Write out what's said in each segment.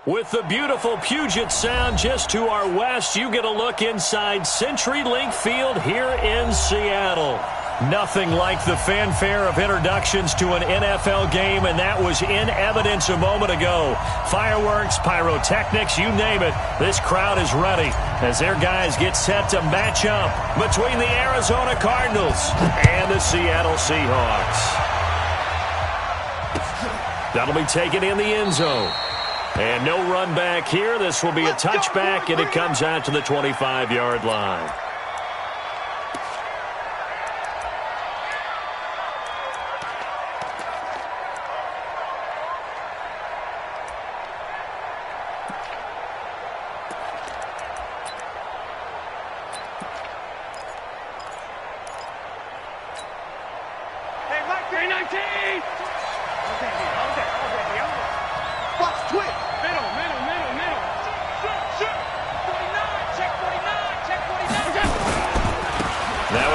With the beautiful Puget Sound just to our west, you get a look inside CenturyLink Field here in Seattle. Nothing like the fanfare of introductions to an NFL game, and that was in evidence a moment ago. Fireworks, pyrotechnics, you name it. This crowd is ready as their guys get set to match up between the Arizona Cardinals and the Seattle Seahawks. That'll be taken in the end zone. And no run back here. This will be a touchback, and it comes out to the 25-yard line.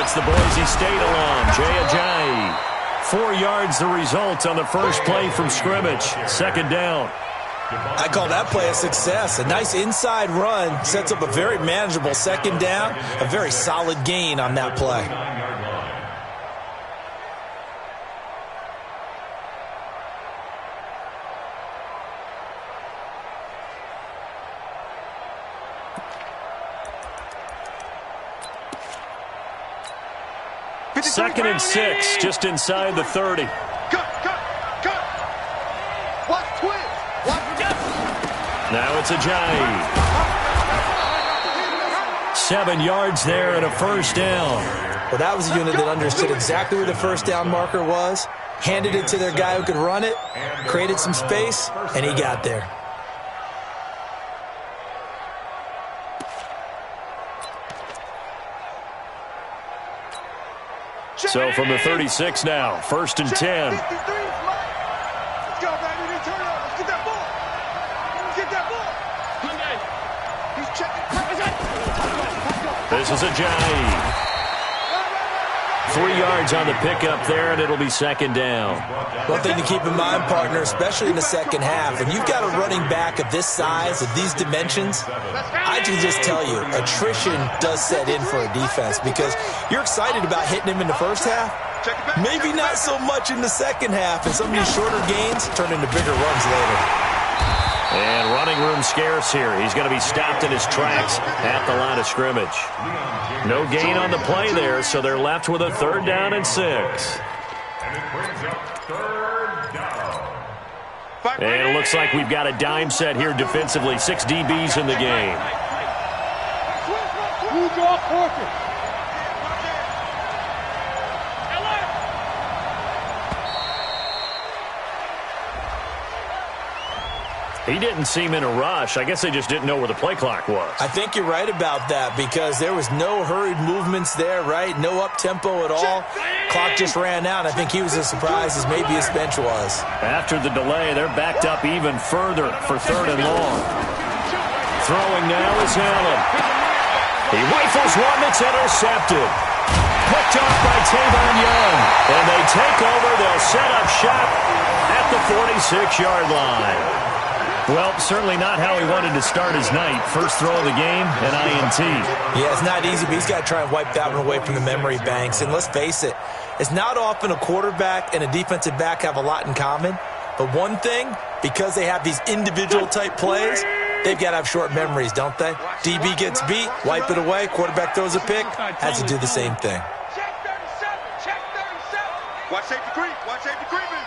It's the Boise State alum, Jay Ajayi. 4 yards the result on the first play from scrimmage. Second down. I call that play a success. A nice inside run sets up a very manageable second down. A very solid gain on that play. Second and 6, just inside the 30. Now it's Ajayi. 7 yards there and a first down. Well, that was a unit that understood exactly where the first down marker was, handed it to their guy who could run it, created some space, and he got there. So from the 36 now, first and 10. Let's go, baby. Turn it up. Let's get that ball. Let's get that ball. He's checking. This is Ajayi. 3 yards on the pickup there, and it'll be second down. One thing to keep in mind, partner, especially in the second half, when you've got a running back of this size, of these dimensions, I can just tell you, attrition does set in for a defense because you're excited about hitting him in the first half. Maybe not so much in the second half, and some of these shorter gains turn into bigger runs later. And running room scarce here. He's going to be stopped in his tracks at the line of scrimmage. No gain on the play there, so they're left with a third down and 6. And it looks like we've got a dime set here defensively. 6 DBs in the game. He didn't seem in a rush. I guess they just didn't know where the play clock was. I think you're right about that because there was no hurried movements there, right? No up-tempo at all. Clock just ran out. I think he was as surprised as maybe his bench was. After the delay, they're backed up even further for third and long. Throwing now is Allen. He rifles one that's intercepted. Picked off by Tavon Young. And they take over. They'll set up shop at the 46-yard line. Well, certainly not how he wanted to start his night. First throw of the game, an INT. Yeah, it's not easy, but he's got to try and wipe that one away from the memory banks. And let's face it, it's not often a quarterback and a defensive back have a lot in common. But one thing, because they have these individual-type plays, they've got to have short memories, don't they? DB gets beat, wipe it away, quarterback throws a pick, has to do the same thing. Check 37, check 37. Watch safety creep, watch safety creeping.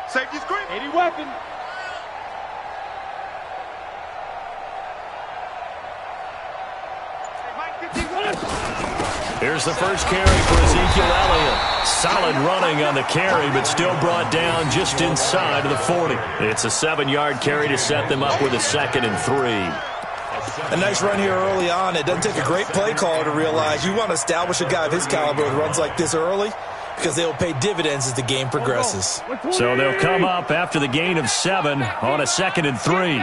Safety's creeping. 80 weapon. Here's the first carry for Ezekiel Elliott. Solid running on the carry, but still brought down just inside of the 40. It's a 7-yard carry to set them up with a 2nd and 3. A nice run here early on. It doesn't take a great play caller to realize you want to establish a guy of his caliber with runs like this early because they'll pay dividends as the game progresses. So they'll come up after the gain of 7 on a 2nd and 3.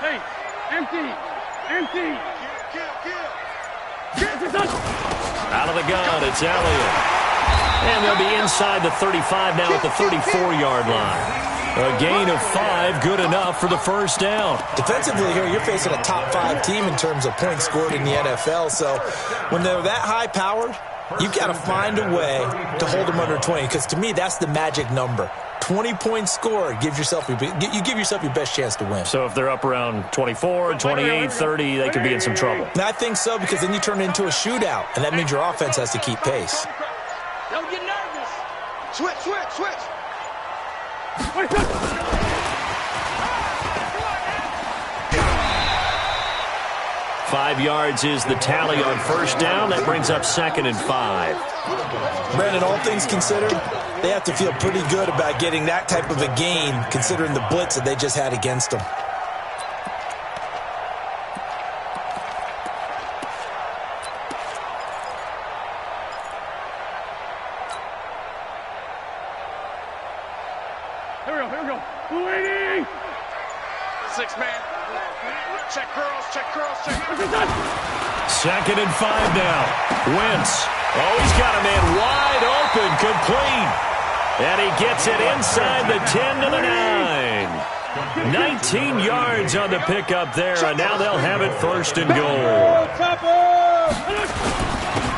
Hey, empty. Out of the gun, it's Elliott. And they'll be inside the 35 now at the 34-yard line. A gain of 5, good enough for the first down. Defensively here, you're facing a top 5 team in terms of points scored in the NFL. So when they're that high-powered, you've got to find a way to hold them under 20, because to me, that's the magic number. 20 points scored, you give yourself your best chance to win. So if they're up around 24, 28, 30, they could be in some trouble. And I think so, because then you turn it into a shootout, and that means your offense has to keep pace. Don't get nervous. Switch. 5 yards is the tally on first down. That brings up 2nd and 5. Brandon, all things considered, they have to feel pretty good about getting that type of a gain, considering the blitz that they just had against them. Here we go. 280. 6-man. Check curls. 2nd and 5 now. Wentz. Oh, he's got a man wide open, complete. And he gets it inside the 10 to the 9. 19 yards on the pickup there, and now they'll have it 1st and goal.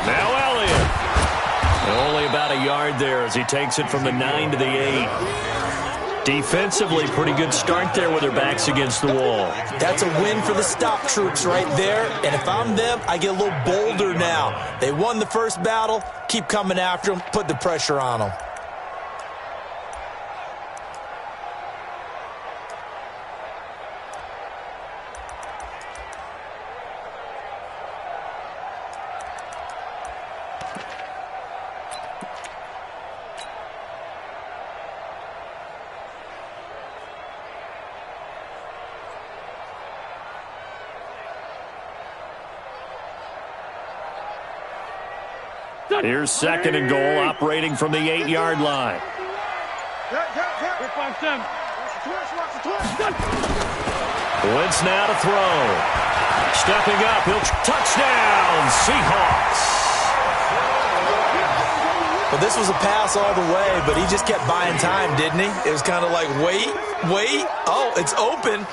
Now Elliott. Only about a yard there as he takes it from the 9 to the 8. Defensively, pretty good start there with their backs against the wall. That's a win for the stop troops right there. And if I'm them, I get a little bolder now. They won the first battle. Keep coming after them. Put the pressure on them. Here's 2nd and goal, operating from the 8-yard line. Wentz now to throw. Stepping up, touchdown, Seahawks. Well, this was a pass all the way, but he just kept buying time, didn't he? It was kind of like, wait. Oh, it's open.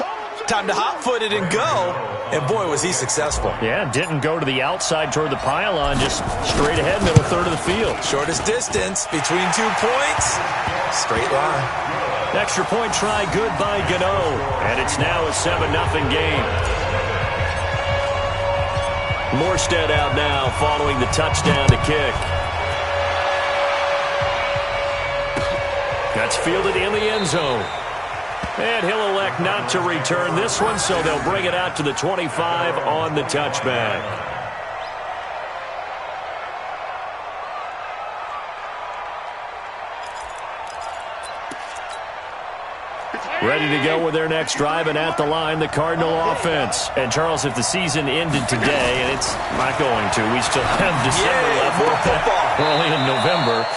Time to hot-foot it and go. And, boy, was he successful. Yeah, didn't go to the outside toward the pylon, just straight ahead, middle third of the field. Shortest distance between 2 points. Straight line. Extra point try, good by Gano. And it's now a 7-0 game. Morstead out now following the touchdown to kick. That's fielded in the end zone. And he'll elect not to return this one, so they'll bring it out to the 25 on the touchback. Ready to go with their next drive, and at the line, the Cardinal offense. And, Charles, if the season ended today, and it's not going to, we still have December left. More football. We're only in November.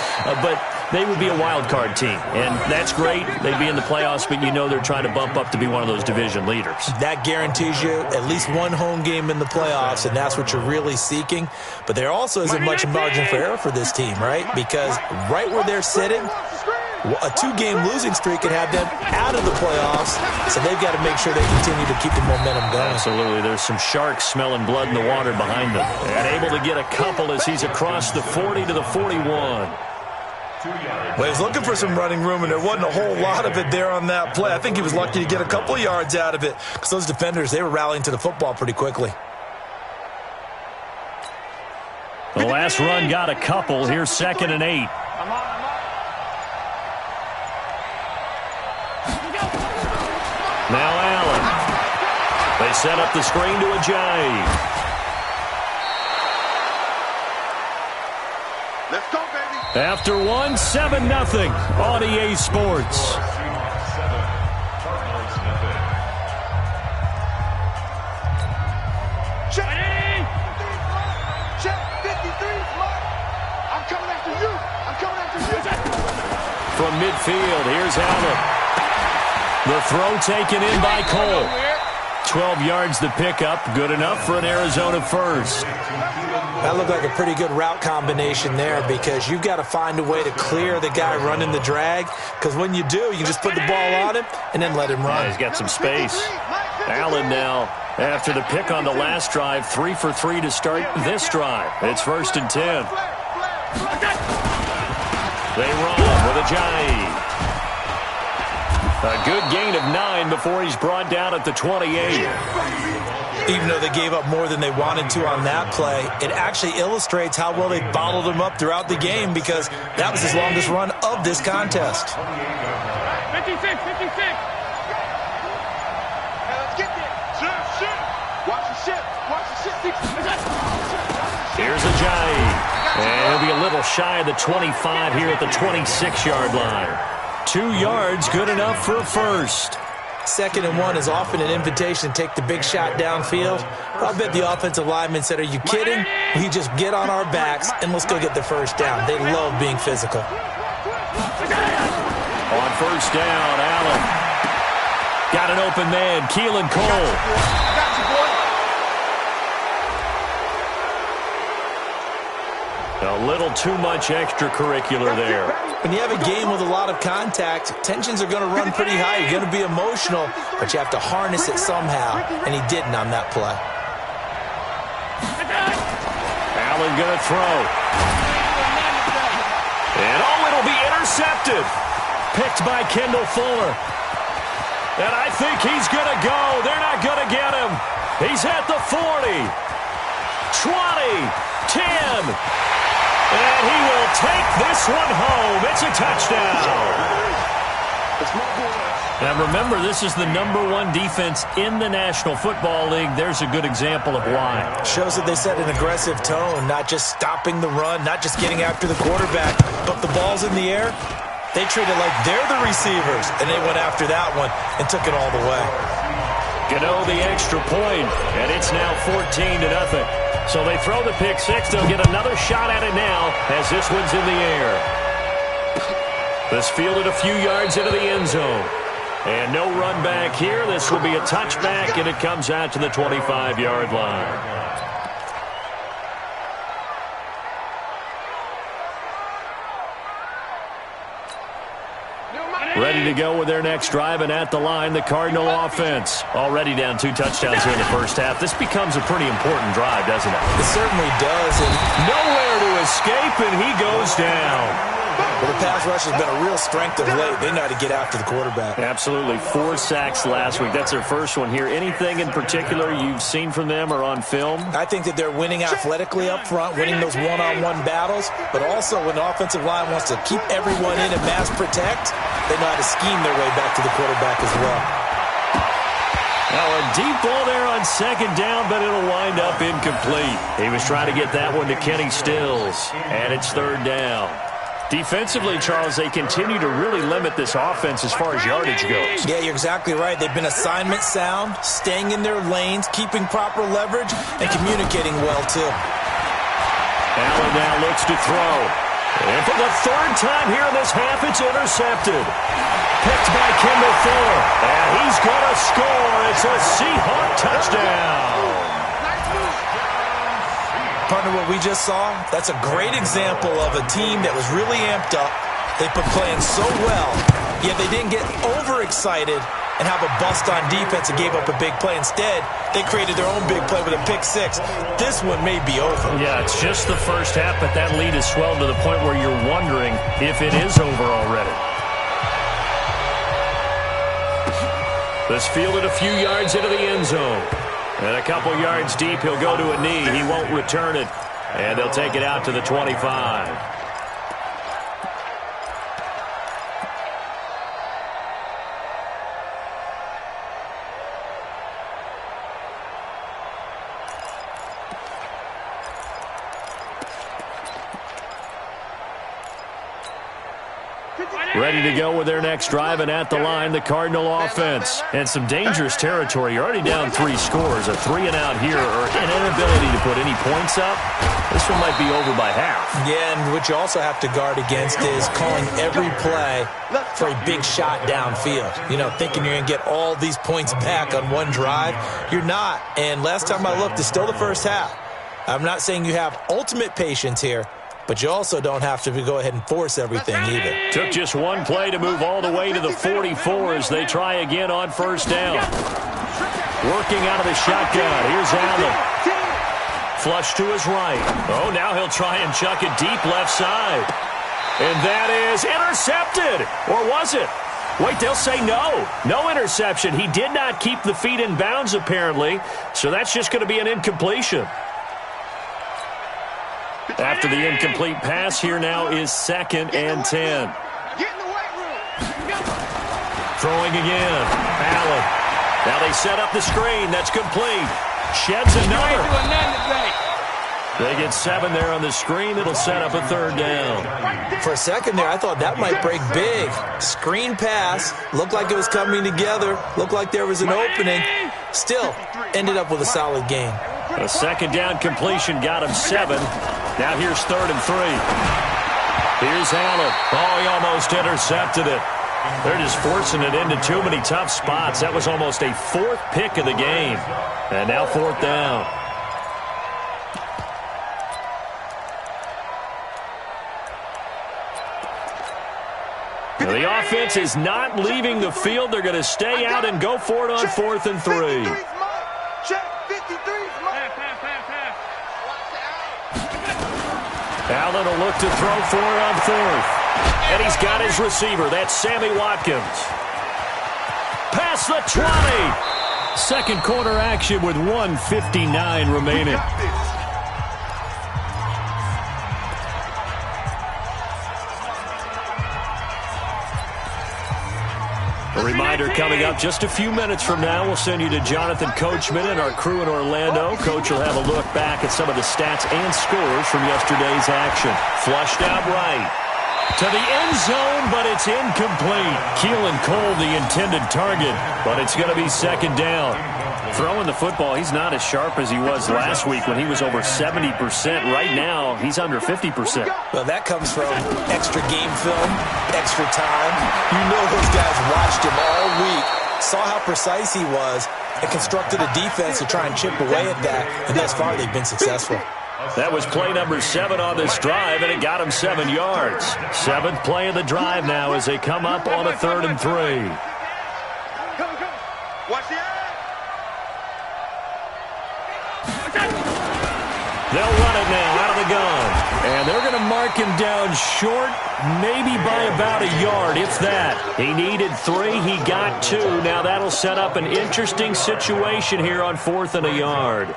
But they would be a wild card team, and that's great. They'd be in the playoffs, but you know they're trying to bump up to be one of those division leaders. That guarantees you at least one home game in the playoffs, and that's what you're really seeking. But there also isn't much margin for error for this team, right? Because right where they're sitting, a 2-game losing streak could have them out of the playoffs, so they've got to make sure they continue to keep the momentum going. Absolutely. There's some sharks smelling blood in the water behind them. And able to get a couple as he's across the 40 to the 41. Well, he was looking for some running room, and there wasn't a whole lot of it there on that play. I think he was lucky to get a couple of yards out of it because those defenders, they were rallying to the football pretty quickly. The last run got a couple. Here's 2nd and 8. Now Allen. They set up the screen to Ajayi. Let's go, baby. After 7-0 on EA Sports. Check 53, I'm coming after you. From midfield, here's Allen. The throw taken in by Cole. 12 yards the pickup, good enough for an Arizona first. That looked like a pretty good route combination there because you've got to find a way to clear the guy running the drag, because when you do, you just put the ball on him and then let him run. Yeah, he's got some space. Allen now, after the pick on the last drive, 3 for 3 to start this drive. It's 1st and 10. They run with Ajayi. A good gain of 9 before he's brought down at the 28. Even though they gave up more than they wanted to on that play, it actually illustrates how well they bottled him up throughout the game, because that was his longest run of this contest. 56, 56. Let's get there. Shit. Watch the shit. Watch the shit. Here's Ajayi. And he'll be a little shy of the 25 here at the 26-yard line. 2 yards, good enough for a first. 2nd and 1 is often an invitation to take the big shot downfield. I bet the offensive lineman said, are you kidding? We just get on our backs and let's go get the first down. They love being physical. On 1st down, Allen. Got an open man, Keelan Cole. A little too much extracurricular there. When you have a game with a lot of contact, tensions are going to run pretty high. You're going to be emotional, but you have to harness it somehow, and he didn't on that play. Allen going to throw. And it'll be intercepted. Picked by Kendall Fuller. And I think he's going to go. They're not going to get him. He's at the 40. 20. 10. And he will take this one home. It's a touchdown. Now remember, this is the #1 defense in the National Football League. There's a good example of why. Shows that they set an aggressive tone, not just stopping the run, not just getting after the quarterback, but the ball's in the air. They treat it like they're the receivers, and they went after that one and took it all the way. Gano the extra point, and it's now 14-0. So they throw the pick six. They'll get another shot at it now as this one's in the air. This fielded a few yards into the end zone. And no run back here. This will be a touchback, and it comes out to the 25-yard line. Ready to go with their next drive, and at the line, the Cardinal offense. Already down 2 touchdowns here in the first half. This becomes a pretty important drive, doesn't it? It certainly does. And nowhere to escape, and he goes down. Well, the pass rush has been a real strength of late. They know how to get after the quarterback. Absolutely. 4 sacks last week. That's their first one here. Anything in particular you've seen from them or on film? I think that they're winning athletically up front, winning those one-on-one battles, but also when the offensive line wants to keep everyone in and mass protect, they know how to scheme their way back to the quarterback as well. Now a deep ball there on 2nd down, but it'll wind up incomplete. He was trying to get that one to Kenny Stills, and it's 3rd down. Defensively, Charles, they continue to really limit this offense as far as yardage goes. Yeah, you're exactly right. They've been assignment sound, staying in their lanes, keeping proper leverage, and communicating well, too. Allen now looks to throw. And for the 3rd time here in this half, it's intercepted. Picked by Kendall Fuller. And he's going to score. It's a Seahawk touchdown. Partner, what we just saw, that's a great example of a team that was really amped up. They've been playing so well, yet they didn't get overexcited and have a bust on defense and gave up a big play. Instead, they created their own big play with a pick six. This one may be over. Yeah, it's just the first half, but that lead has swelled to the point where you're wondering if it is over already. This fielded a few yards into the end zone. And a couple yards deep, he'll go to a knee. He won't return it. And they'll take it out to the 25. Ready to go with their next drive, and at the line, the Cardinal offense. And some dangerous territory. You're already down 3 scores. A 3-and-out here, or an inability to put any points up. This one might be over by half. Yeah, and what you also have to guard against is calling every play for a big shot downfield. You know, thinking you're going to get all these points back on one drive. You're not. And last time I looked, it's still the first half. I'm not saying you have ultimate patience here, but you also don't have to go ahead and force everything either. Took just one play to move all the way to the 44 as they try again on first down. Working out of the shotgun. Here's Allen. Flush to his right. Oh, now he'll try and chuck it deep left side. And that is intercepted. Or was it? Wait, they'll say no. No interception. He did not keep the feet in bounds, apparently. So that's just going to be an incompletion. After the incomplete pass, here now is 2nd and 10. Throwing again. Allen. Now they set up the screen. That's complete. Sheds another. They get 7 there on the screen. It'll set up a 3rd down. For a second there, I thought that might break big. Screen pass. Looked like it was coming together. Looked like there was an opening. Still, ended up with a solid gain. A 2nd down completion got him 7. Now here's 3rd and 3. Here's Allen. Oh, he almost intercepted it. They're just forcing it into too many tough spots. That was almost a 4th pick of the game. And now 4th down. Now the offense is not leaving the field. They're going to stay out and go for it on 4th and 3. Allen will look to throw for it on 4th. And he's got his receiver. That's Sammy Watkins. Past the 20. Second quarter action with 1:59 remaining. A reminder coming up just a few minutes from now. We'll send you to Jonathan Coachman and our crew in Orlando. Coach will have a look back at some of the stats and scores from yesterday's action. Flushed out right. To the end zone, but it's incomplete. Keelan Cole, the intended target, but it's going to be 2nd down. Throwing the football, he's not as sharp as he was last week when he was over 70%. Right now, he's under 50%. Well, that comes from extra game film, extra time. You know those guys watched him all week, saw how precise he was, and constructed a defense to try and chip away at that, and thus far they've been successful. That was play number 7 on this drive, and it got him 7 yards. 7th play of the drive now as they come up on a 3rd and 3. Watch the eye. They'll run it now out of the gun. And they're going to mark him down short, maybe by about a yard, if that. He needed 3. He got 2. Now that'll set up an interesting situation here on 4th and a yard.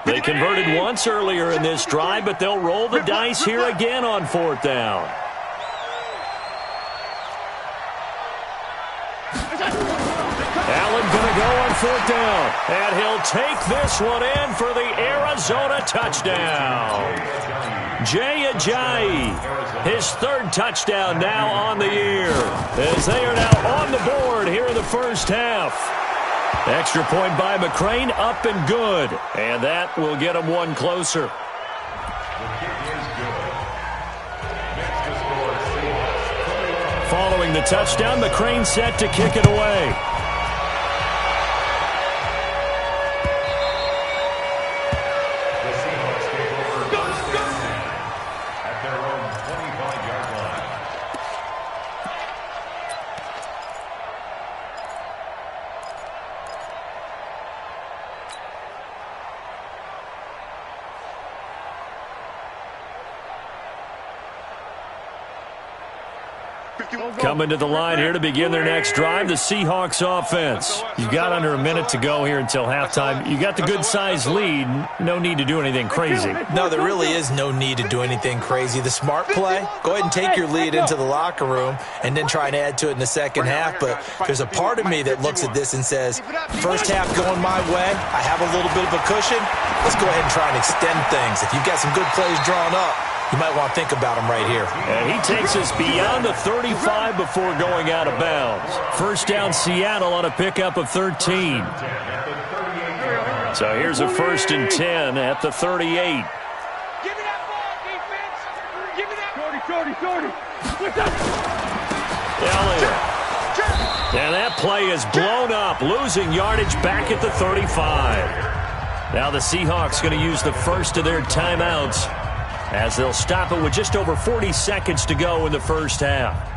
They converted once earlier in this drive, but they'll roll the dice here again on 4th down. Allen going to go on 4th down, and he'll take this one in for the Arizona touchdown. Jay Ajayi, his 3rd touchdown now on the year, as they are now on the board here in the first half. Extra point by McCrane, up and good. And that will get him 1 closer. Following the touchdown, McCrane set to kick it away. Coming to the line here to begin their next drive, the Seahawks offense. You've got under a minute to go here until halftime. You got the good-sized lead. No need to do anything crazy. No, there really is no need to do anything crazy. The smart play, go ahead and take your lead into the locker room and then try and add to it in the second half. But there's a part of me that looks at this and says, first half going my way, I have a little bit of a cushion. Let's go ahead and try and extend things. If you've got some good plays drawn up, you might want to think about him right here. And he takes us beyond the 35 before going out of bounds. First down, Seattle on a pickup of 13. So here's a 1st and 10 at the 38. Give me that ball, defense. Give me that. 40. Elliott And that play is blown up, losing yardage back at the 35. Now the Seahawks going to use the first of their timeouts as they'll stop it with just over 40 seconds to go in the first half.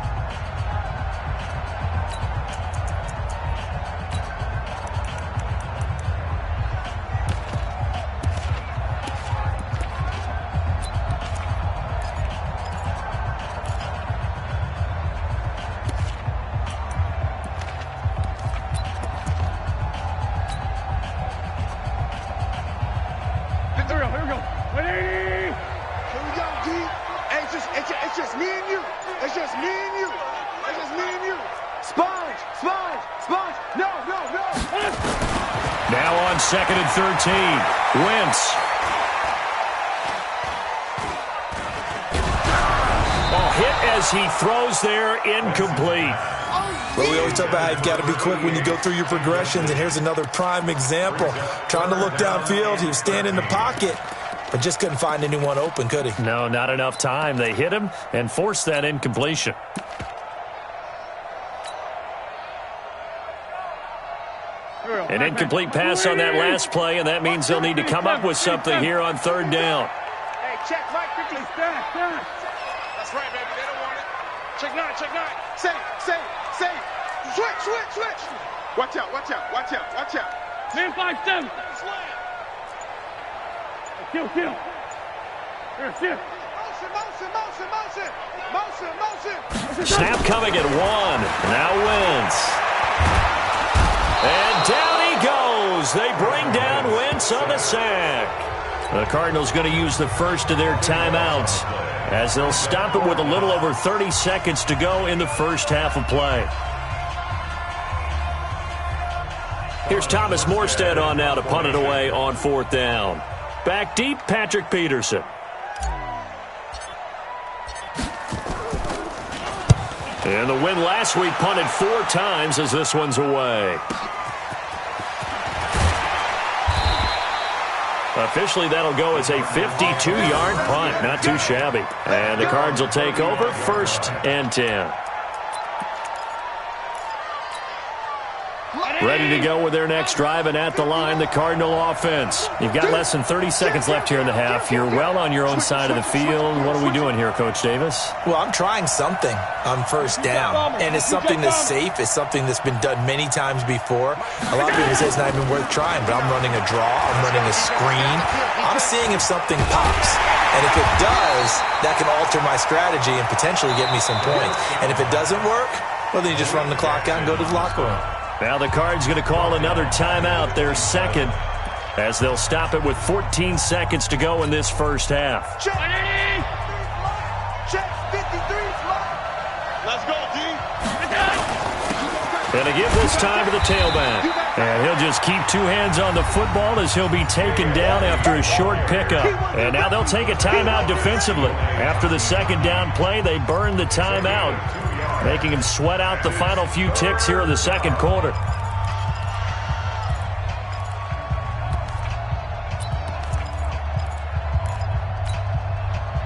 Now on 2nd and 13, Wentz. Hit as he throws there, incomplete. Well, we always talk about how you've got to be quick when you go through your progressions, and here's another prime example. Trying to look downfield, he was standing in the pocket, but just couldn't find anyone open, could he? No, not enough time. They hit him and forced that incompletion. An incomplete pass on that last play, and that means they'll need to come up with something here on 3rd down. Hey, check Mike 50. That's right, baby. They don't want it. Check 9, check 9. Say. Switch. Watch out. Man 5-7. Kill. Here. Motion. Snap coming at 1. Now Wentz. And down he goes. They bring down Wentz on the sack. The Cardinals going to use the first of their timeouts as they'll stop it with a little over 30 seconds to go in the first half of play. Here's Thomas Morstead on now to punt it away on 4th down. Back deep, Patrick Peterson. And the win last week punted 4 times as this one's away. Officially, that'll go as a 52-yard punt. Not too shabby. And the Cards will take over 1st and 10. Ready to go with their next drive, and at the line, the Cardinal offense. You've got less than 30 seconds left here in the half. You're well on your own side of the field. What are we doing here, Coach Davis? Well, I'm trying something on 1st down, and it's something that's safe. It's something that's been done many times before. A lot of people say it's not even worth trying, but I'm running a draw. I'm running a screen. I'm seeing if something pops. And if it does, that can alter my strategy and potentially get me some points. And if it doesn't work, well, then you just run the clock out and go to the locker room. Now the Cards going to call another timeout, their second, as they'll stop it with 14 seconds to go in this first half. Check 53. Let's go, D. And to give this time to the tailback. And he'll just keep 2 hands on the football as he'll be taken down after a short pickup. And now they'll take a timeout defensively. After the 2nd down play, they burn the timeout, making him sweat out the final few ticks here in the 2nd quarter.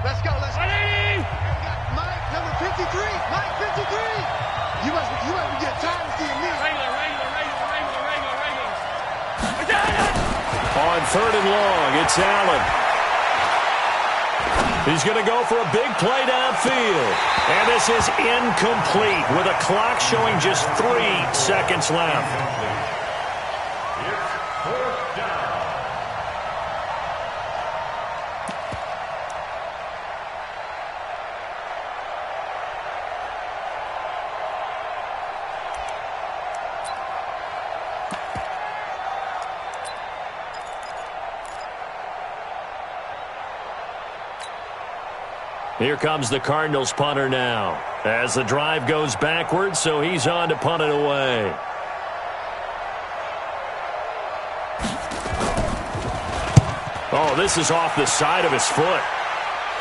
Let's go. Mike, number 53. Mike, 53. You must be getting tired of seeing me. Regular. On 3rd and long, it's Allen. He's going to go for a big play downfield. And this is incomplete with a clock showing just 3 seconds left. Here comes the Cardinals punter now as the drive goes backwards, so he's on to punt it away. Oh, this is off the side of his foot.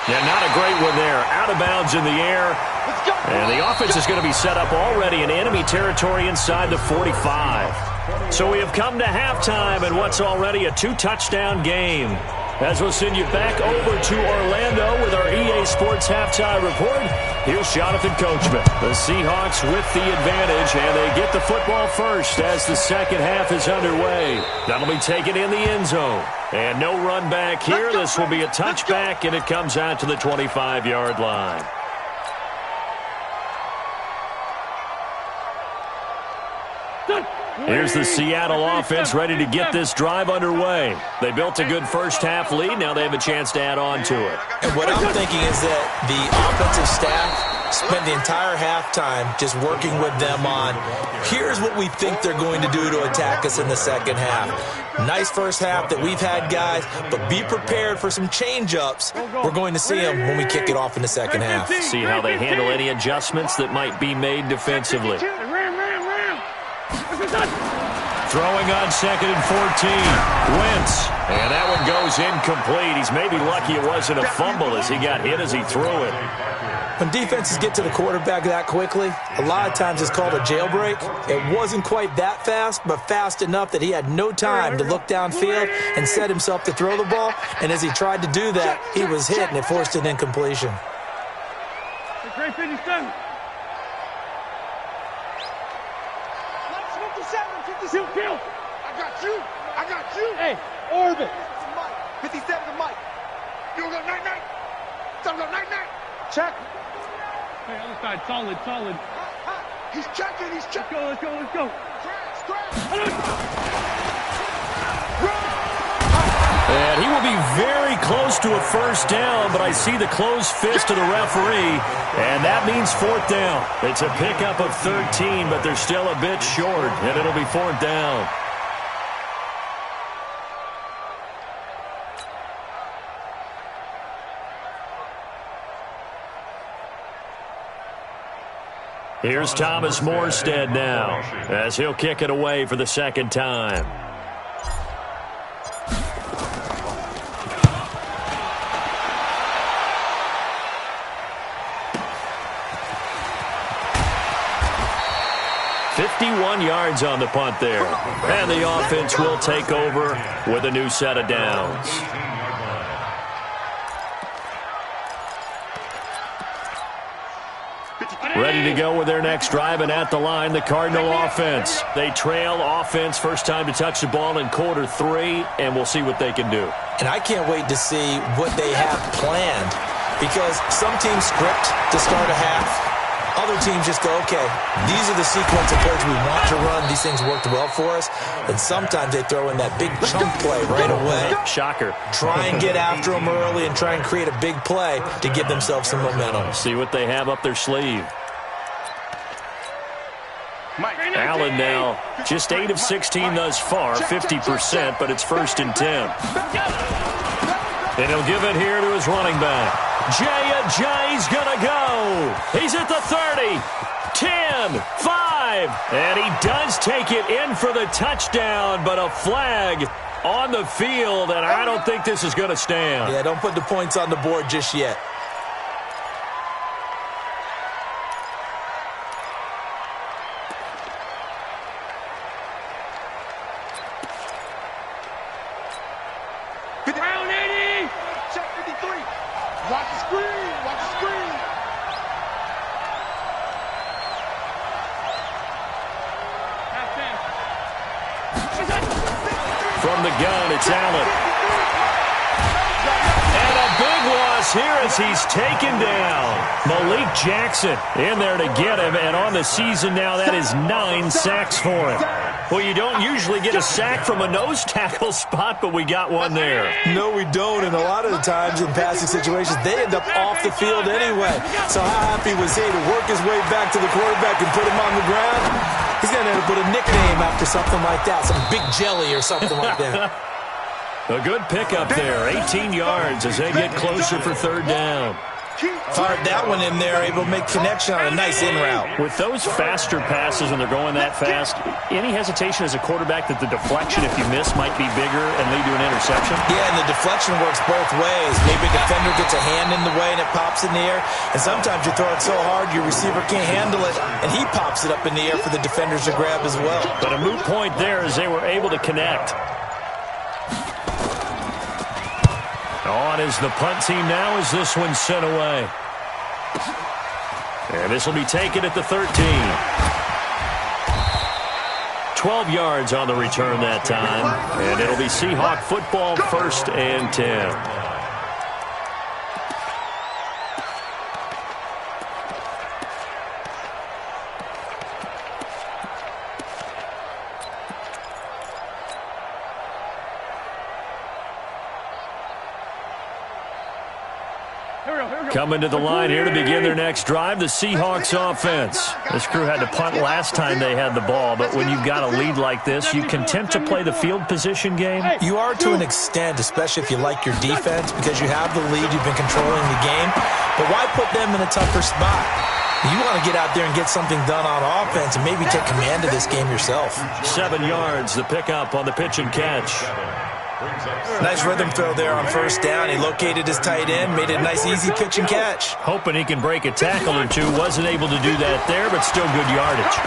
Yeah, not a great one there. Out of bounds in the air. And the offense is going to be set up already in enemy territory inside the 45. So we have come to halftime in what's already a 2-touchdown game. as we'll send you back over to Orlando with our EA Sports Halftime Report. Here's Jonathan Coachman. The Seahawks with the advantage, and they get the football first as the second half is underway. That'll be taken in the end zone. And no run back here. This will be a touchback, and it comes out to the 25-yard line. Here's the Seattle offense ready to get this drive underway. They built a good first-half lead. Now they have a chance to add on to it. And what I'm thinking is that the offensive staff spent the entire halftime just working with them on, here's what we think they're going to do to attack us in the second half. Nice first half that we've had, guys, but be prepared for some change-ups. We're going to see them when we kick it off in the second half. See how they handle any adjustments that might be made defensively. Throwing on 2nd and 14. Wentz. And that one goes incomplete. He's maybe lucky it wasn't a fumble as he got hit as he threw it. When defenses get to the quarterback that quickly, a lot of times it's called a jailbreak. It wasn't quite that fast, but fast enough that he had no time to look downfield and set himself to throw the ball. And as he tried to do that, he was hit, and it forced an incompletion. Great 57. 57. I got you. Hey, orbit. 57 to Mike. You go night-night. Some go night-night. Check. Hey, other side, solid. He's checking. Let's go. And he will be very close to a first down, but I see the closed fist of the referee, and that means fourth down. It's a pickup of 13, but they're still a bit short, and it'll be fourth down. Here's Thomas Morstead now, as he'll kick it away for the second time. Yards on the punt there. And the offense will take over with a new set of downs. Ready to go with their next drive, and at the line, the Cardinal offense. They trail offense, first time to touch the ball in quarter 3, and we'll see what they can do. And I can't wait to see what they have planned, because some teams script to start a half. Other teams just go, okay, these are the sequence of plays we want to run. These things worked well for us. And sometimes they throw in that big chunk play right away. Shocker. Try and get after them early and try and create a big play to give themselves some momentum. See what they have up their sleeve. Allen now just 8 of 16 thus far, 50%, but it's 1st and 10. And he'll give it here to his running back. Jay's gonna go. He's at the 30, 10, 5, and he does take it in for the touchdown, but a flag on the field, and I don't think this is going to stand. Yeah, don't put the points on the board just yet. From the gun, it's Allen. And a big loss here as he's taken down. Malik Jackson in there to get him, and on the season now, that is 9 sacks for him. Well, you don't usually get a sack from a nose tackle spot, but we got one there. No, we don't, and a lot of the times in passing situations, they end up off the field anyway. So how happy was he to work his way back to the quarterback and put him on the ground? He's going to end up with a nickname after something like that, some Big Jelly or something like that. A good pickup there, 18 yards as they get closer for third down. Fired that one in there, able to make connection on a nice in route. With those faster passes when they're going that fast, any hesitation as a quarterback that the deflection, if you miss, might be bigger and lead to an interception? Yeah, and the deflection works both ways. Maybe a defender gets a hand in the way and it pops in the air, and sometimes you throw it so hard your receiver can't handle it, and he pops it up in the air for the defenders to grab as well. But a moot point there as they were able to connect. On is the punt team now as this one's sent away. And this will be taken at the 13. 12 yards on the return that time. And it'll be Seahawk football, 1st and 10. Coming to the line here to begin their next drive, the Seahawks offense. This crew had to punt last time they had the ball, but when you've got a lead like this, you content to play the field position game? You are to an extent, especially if you like your defense, because you have the lead, you've been controlling the game. But why put them in a tougher spot? You want to get out there and get something done on offense and maybe take command of this game yourself. 7 yards, the pickup on the pitch and catch. Nice rhythm throw there on 1st down. He located his tight end, made it a nice, easy pitch and catch. Hoping he can break a tackle or two. Wasn't able to do that there, but still good yardage.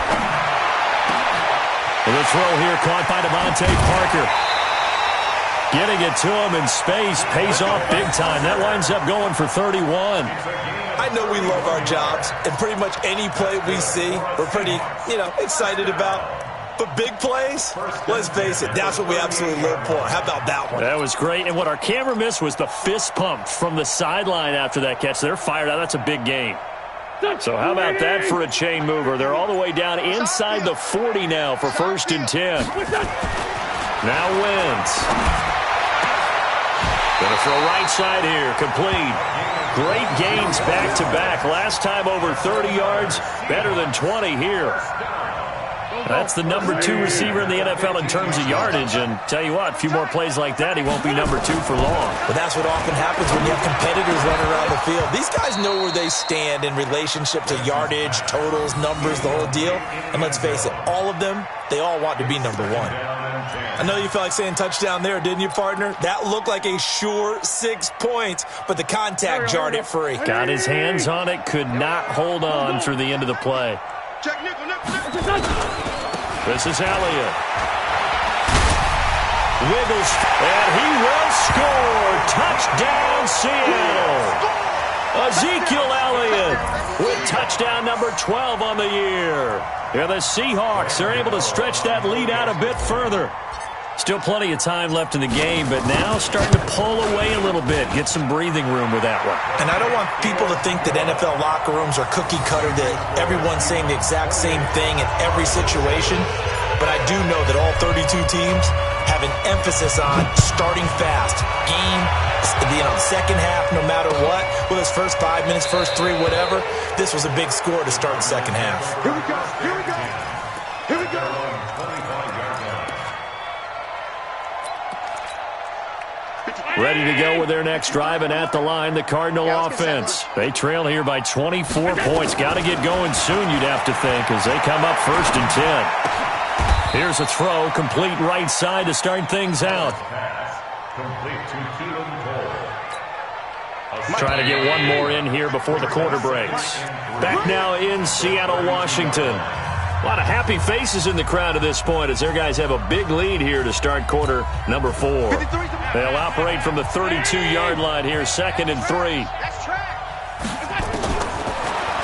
The throw here caught by Devontae Parker. Getting it to him in space pays off big time. That winds up going for 31. I know we love our jobs, and pretty much any play we see, we're pretty, excited about. But big plays, let's face it, that's what we absolutely live for. How about that one? That was great. And what our camera missed was the fist pump from the sideline after that catch. They're fired out. That's a big game. So how about that for a chain mover? They're all the way down inside the 40 now for 1st and 10. Now Wentz. Going to throw right side here. Complete. Great gains back-to-back. Last time over 30 yards. Better than 20 here. That's the number 2 receiver in the NFL in terms of yardage. And tell you what, a few more plays like that, he won't be number 2 for long. But that's what often happens when you have competitors running around the field. These guys know where they stand in relationship to yardage, totals, numbers, the whole deal. And let's face it, all of them, they all want to be number 1. I know you felt like saying touchdown there, didn't you, partner? That looked like a sure 6 points, but the contact jarred it free. Got his hands on it, could not hold on through the end of the play. This is Elliott. Wiggles, and he will score. Touchdown, Seattle. Ezekiel Elliott with touchdown number 12 on the year. Yeah, the Seahawks are able to stretch that lead out a bit further. Still plenty of time left in the game, but now starting to pull away a little bit, get some breathing room with that one. And I don't want people to think that NFL locker rooms are cookie cutter, that everyone's saying the exact same thing in every situation. But I do know that all 32 teams have an emphasis on starting fast. Game, second half, no matter what. Whether it's first 5 minutes, first 3, whatever. This was a big score to start the second half. Here we go, here we go, here we go. Ready to go with their next drive, and at the line, the Cardinal offense. They trail here by 24 points. Got to get going soon, you'd have to think, as they come up 1st and 10. Here's a throw, complete right side to start things out. Trying to get one more in here before the quarter breaks. Back now in Seattle, Washington. A lot of happy faces in the crowd at this point as their guys have a big lead here to start quarter number 4. They'll operate from the 32-yard line here, 2nd and 3.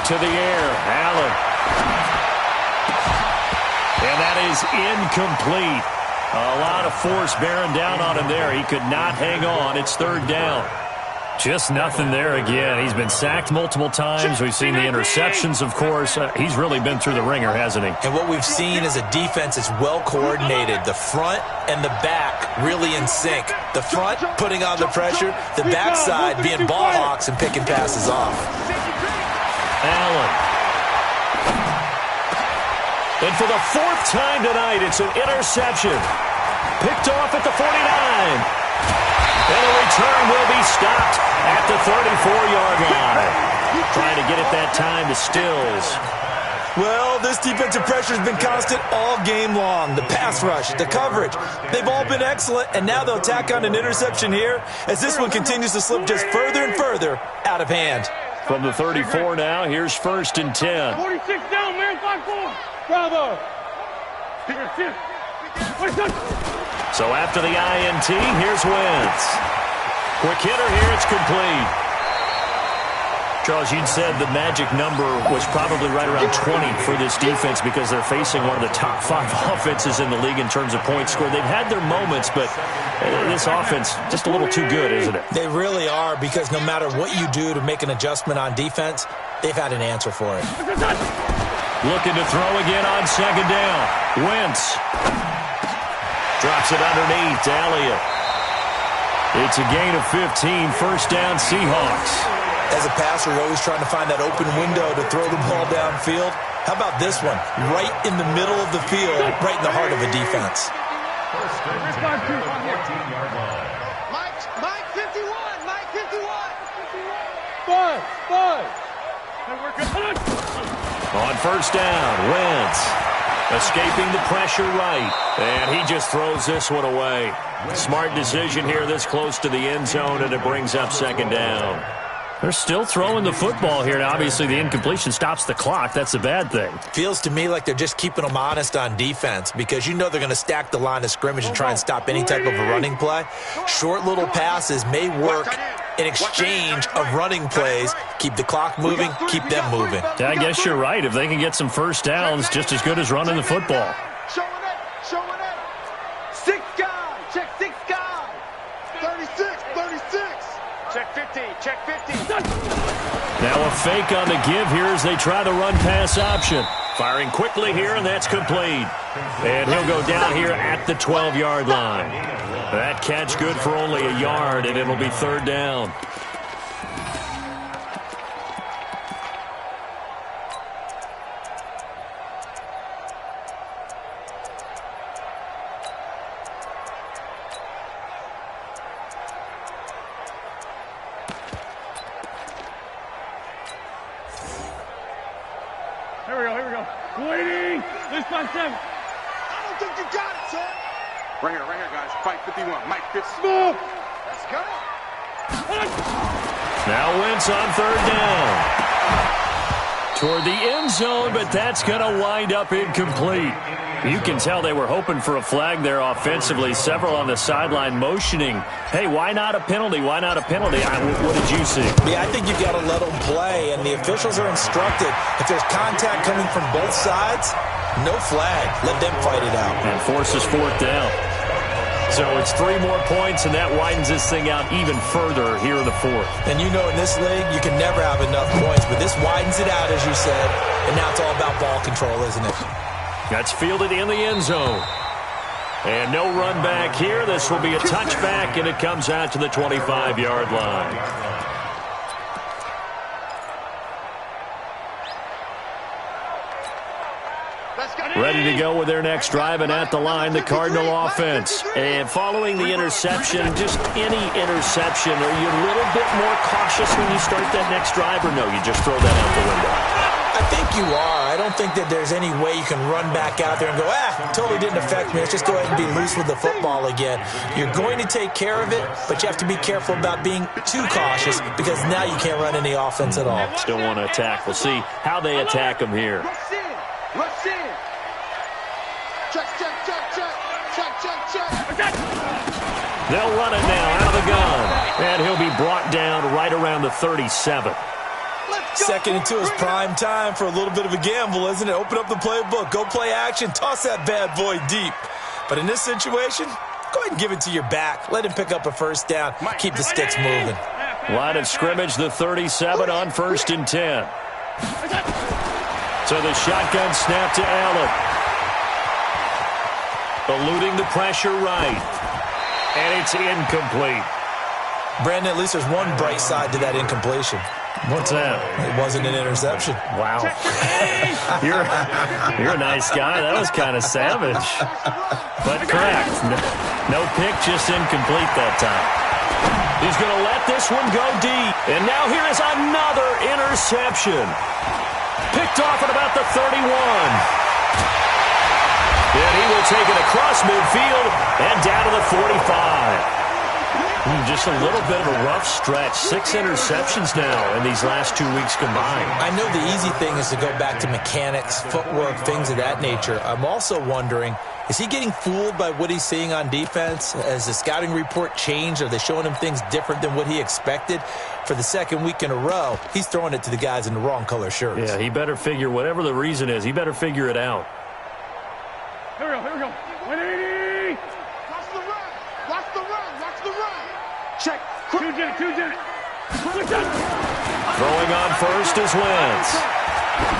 To the air, Allen. And that is incomplete. A lot of force bearing down on him there. He could not hang on. It's 3rd down. Just nothing there again. He's been sacked multiple times. We've seen the interceptions, of course. He's really been through the ringer, hasn't he? And what we've seen is a defense that's well coordinated. The front and the back really in sync. The front putting on the pressure. The backside being ball hawks and picking passes off. Allen. And for the 4th time tonight, it's an interception. Picked off at the 49. And the return will be stopped at the 34-yard line. Trying to get it that time to Stills. Well, this defensive pressure has been constant all game long. The pass rush, the coverage, they've all been excellent, and now they'll tack on an interception here as this one continues to slip just further and further out of hand. From the 34 now, here's 1st and 10. 46 down, man, 5-4. Bravo. So after the INT, here's Wentz. Quick hitter here. It's complete. Charles, you'd said the magic number was probably right around 20 for this defense because they're facing one of the top 5 offenses in the league in terms of points scored. They've had their moments, but this offense just a little too good, isn't it? They really are, because no matter what you do to make an adjustment on defense, they've had an answer for it. Looking to throw again on second down. Wentz drops it underneath to Elliott. It's a gain of 15, first down Seahawks. As a passer, you're always trying to find that open window to throw the ball downfield. How about this one? Right in the middle of the field, right in the heart of a defense. Mike 51, Mike 51. On first down, Wentz escaping the pressure right, and he just throws this one away. Smart decision here this close to the end zone, and it brings up second down. They're still throwing the football here. Now, obviously, the incompletion stops the clock. That's a bad thing. Feels to me like they're just keeping them honest on defense, because you know they're going to stack the line of scrimmage and try and stop any type of a running play. Short little passes may work in exchange of running plays. Keep the clock moving, keep them moving. Yeah, I guess you're right. If they can get some first downs, just as good as running the football. Showing it. 6 guys. Check 6 guys. 36. Check 50. Check 50. Now a fake on the give here as they try the run-pass option. Firing quickly here, and that's complete. And he'll go down here at the 12-yard line. That catch good for only a yard, and it'll be third down. Here we go. Waiting. This by 7. I don't think you got it, son. Right here, guys. Fight 51. Mike 50. Smooth. Let's go. Now Wentz on third down. Toward the end zone, but that's going to wind up incomplete. You can tell they were hoping for a flag there offensively. Several on the sideline motioning, hey, why not a penalty? Why not a penalty? What did you see? Yeah, I think you've got to let them play, and the officials are instructed. If there's contact coming from both sides, no flag. Let them fight it out. And forces fourth down. So it's 3 more points, and that widens this thing out even further here in the fourth. And you know in this league, you can never have enough points, but this widens it out, as you said, and now it's all about ball control, isn't it? That's fielded in the end zone. And no run back here. This will be a touchback, and it comes out to the 25-yard line. Ready to go with their next drive, and at the line, the Cardinal offense. And following the interception, just any interception, are you a little bit more cautious when you start that next drive, or no, you just throw that out the window? I think you are. I don't think that there's any way you can run back out there and go, totally didn't affect me. Let's just go ahead and be loose with the football again. You're going to take care of it, but you have to be careful about being too cautious, because now you can't run any offense at all. Still want to attack. We'll see how they attack them here. Rush in. Check. They'll run it now out of the gun. And he'll be brought down right around the 37. Second and 2 is prime time for a little bit of a gamble, isn't it? Open up the playbook, go play action, toss that bad boy deep. But in this situation, go ahead and give it to your back. Let him pick up a first down. Keep the sticks moving. Line of scrimmage, the 37 on 1st and 10. So the shotgun snap to Allen. Eluding the pressure right. And it's incomplete. Brandon, at least there's one bright side to that incompletion. What's that? It wasn't an interception. Wow. You're a nice guy. That was kind of savage. But correct. No pick, just incomplete that time. He's going to let this one go deep. And now here is another interception. Picked off at about the 31. And he will take it across midfield and down to the 45. Just a little bit of a rough stretch. 6 interceptions now in these last 2 weeks combined. I know the easy thing is to go back to mechanics, footwork, things of that nature. I'm also wondering, is he getting fooled by what he's seeing on defense? Has the scouting report changed? Are they showing him things different than what he expected? For the second week in a row, he's throwing it to the guys in the wrong color shirts. Yeah, he better figure, whatever the reason is, he better figure it out. Here we go. 180. Watch the run. Watch the run. Watch the run. Check. Two Jet. Throwing on first is Wentz.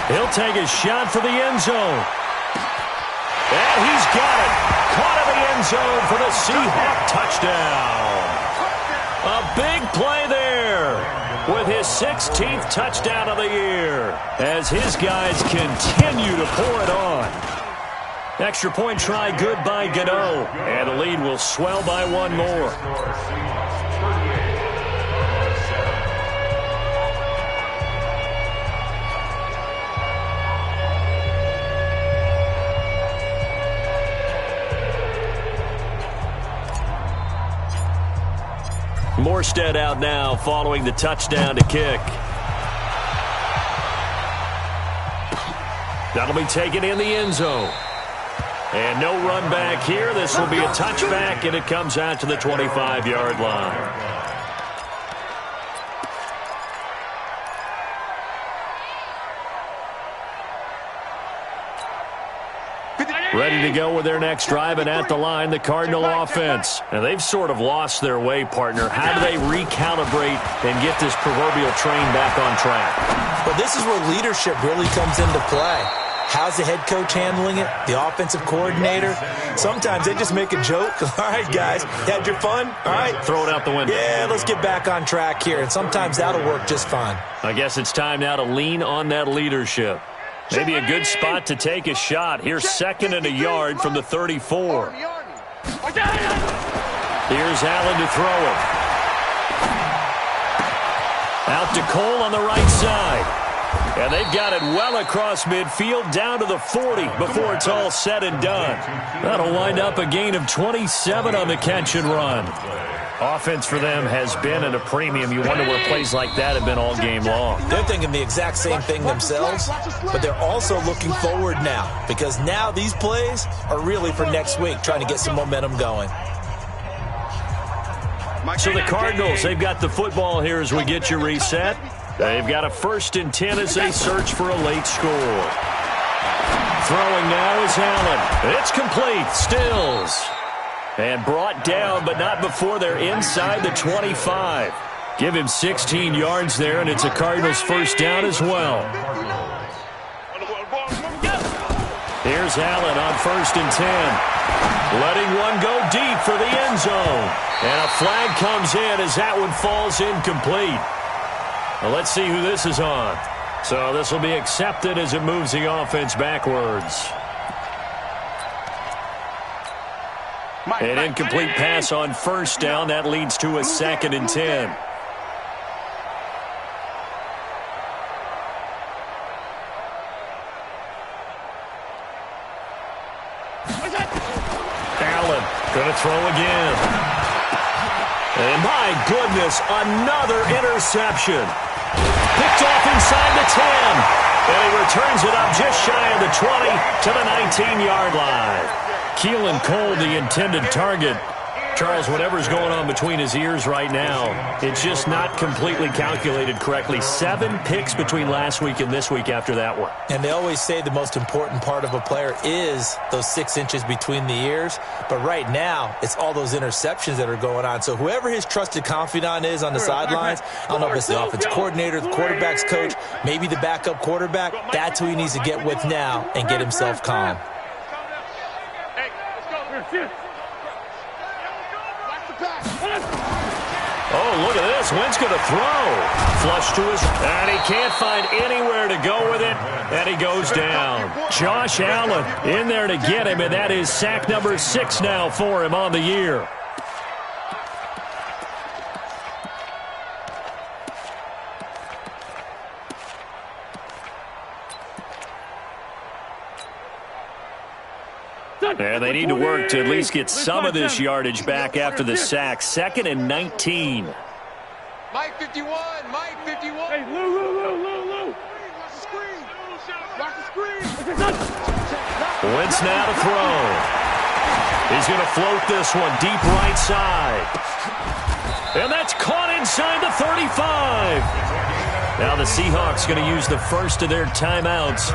He'll take a shot for the end zone. And he's got it. Caught in the end zone for the Seahawk touchdown. A big play there with his 16th touchdown of the year as his guys continue to pour it on. Extra point try good by Gano. And the lead will swell by one more. Morstead out now following the touchdown to kick. That'll be taken in the end zone. And no run back here. This will be a touchback, and it comes out to the 25-yard line. Ready to go with their next drive, and at the line, the Cardinal offense. And they've sort of lost their way, partner. How do they recalibrate and get this proverbial train back on track? Well, this is where leadership really comes into play. How's the head coach handling it? The offensive coordinator? Sometimes they just make a joke. All right, guys, you had your fun? All right. Throw it out the window. Yeah, let's get back on track here. And sometimes that'll work just fine. I guess it's time now to lean on that leadership. Maybe a good spot to take a shot. Here's 2nd and a yard from the 34. Here's Allen to throw it. Out to Cole on the right side. And they've got it well across midfield down to the 40 before it's all said and done. That'll wind up a gain of 27 on the catch and run. Offense for them has been at a premium. You wonder where plays like that have been all game long. They're thinking the exact same thing themselves, but they're also looking forward now because now these plays are really for next week, trying to get some momentum going. So the Cardinals, they've got the football here as we get you reset. They've got a 1st and 10 as they search for a late score. Throwing now is Allen. It's complete. Stills. And brought down, but not before they're inside the 25. Give him 16 yards there, and it's a Cardinals first down as well. Here's Allen on 1st and 10. Letting one go deep for the end zone. And a flag comes in as that one falls incomplete. Well, let's see who this is on. So this will be accepted as it moves the offense backwards. An incomplete pass on 1st down. That leads to a 2nd and 10. Allen going to throw again. And my goodness, another interception. Picked off inside the 10. And he returns it up just shy of the 20 to the 19-yard line. Keelan Cole, the intended target. Charles, whatever's going on between his ears right now, it's just not completely calculated correctly. 7 picks between last week and this week after that one. And they always say the most important part of a player is those 6 inches between the ears. But right now, it's all those interceptions that are going on. So whoever his trusted confidant is on the sidelines, I don't know if it's the offensive coordinator, the quarterback's coach, maybe the backup quarterback, that's who he needs to get with now and get himself calm. Oh, look at this. Wentz going to throw. Flush to his, and he can't find anywhere to go with it, and he goes down. Josh Allen in there to get him, and that is sack number 6 now for him on the year. And they need to work to at least get some of this yardage back after the sack. 2nd and 19. Mike 51, Mike 51. Hey, Lou. Watch the screen. Watch the screen. Wentz now to throw. He's going to float this one deep right side. And that's caught inside the 35. Now the Seahawks going to use the first of their timeouts.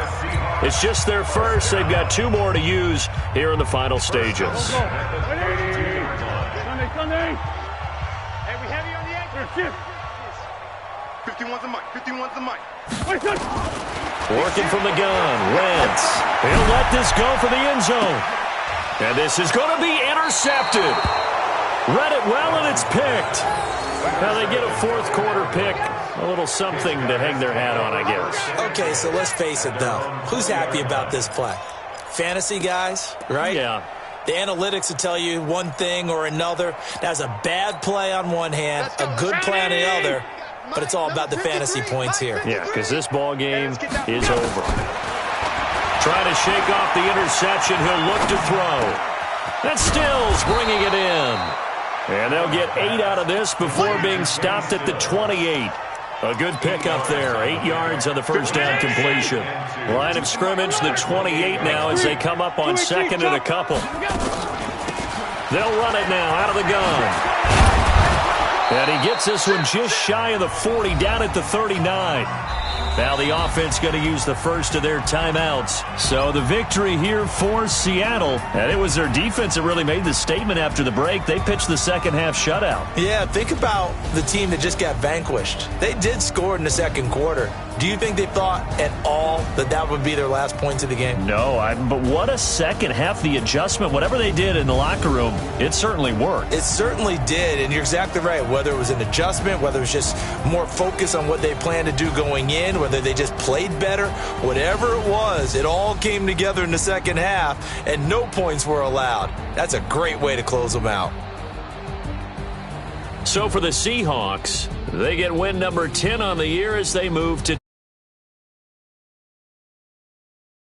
It's just their first. They've got 2 more to use here in the final stages. Sunday. Hey, we heavy on the edge. 51's the mic. 51's the mic. Working from the gun. Wentz. He'll let this go for the end zone. And this is going to be intercepted. Read it well, and it's picked. Now they get a 4th quarter pick. A little something to hang their hat on, I guess. Okay, so let's face it, though. Who's happy about this play? Fantasy guys, right? Yeah. The analytics will tell you one thing or another. That's a bad play on one hand, a good play on the other, but it's all about the fantasy points here. Yeah, because this ball game is over. Trying to shake off the interception. He'll look to throw. And Stills bringing it in. And they'll get 8 out of this before being stopped at the 28. A good pickup there. 8 yards on the first down completion. Line of scrimmage, the 28 now as they come up on 2nd and a couple. They'll run it now out of the gun. And he gets this one just shy of the 40, down at the 39. Now the offense going to use the first of their timeouts. So the victory here for Seattle. And it was their defense that really made the statement after the break. They pitched the second half shutout. Yeah, think about the team that just got vanquished. They did score in the 2nd quarter. Do you think they thought at all that that would be their last points of the game? No, but what a second half. The adjustment, whatever they did in the locker room, it certainly worked. It certainly did, and you're exactly right. Whether it was an adjustment, whether it was just more focus on what they planned to do going in, whether they just played better, whatever it was, it all came together in the second half, and no points were allowed. That's a great way to close them out. So for the Seahawks, they get win number 10 on the year as they move to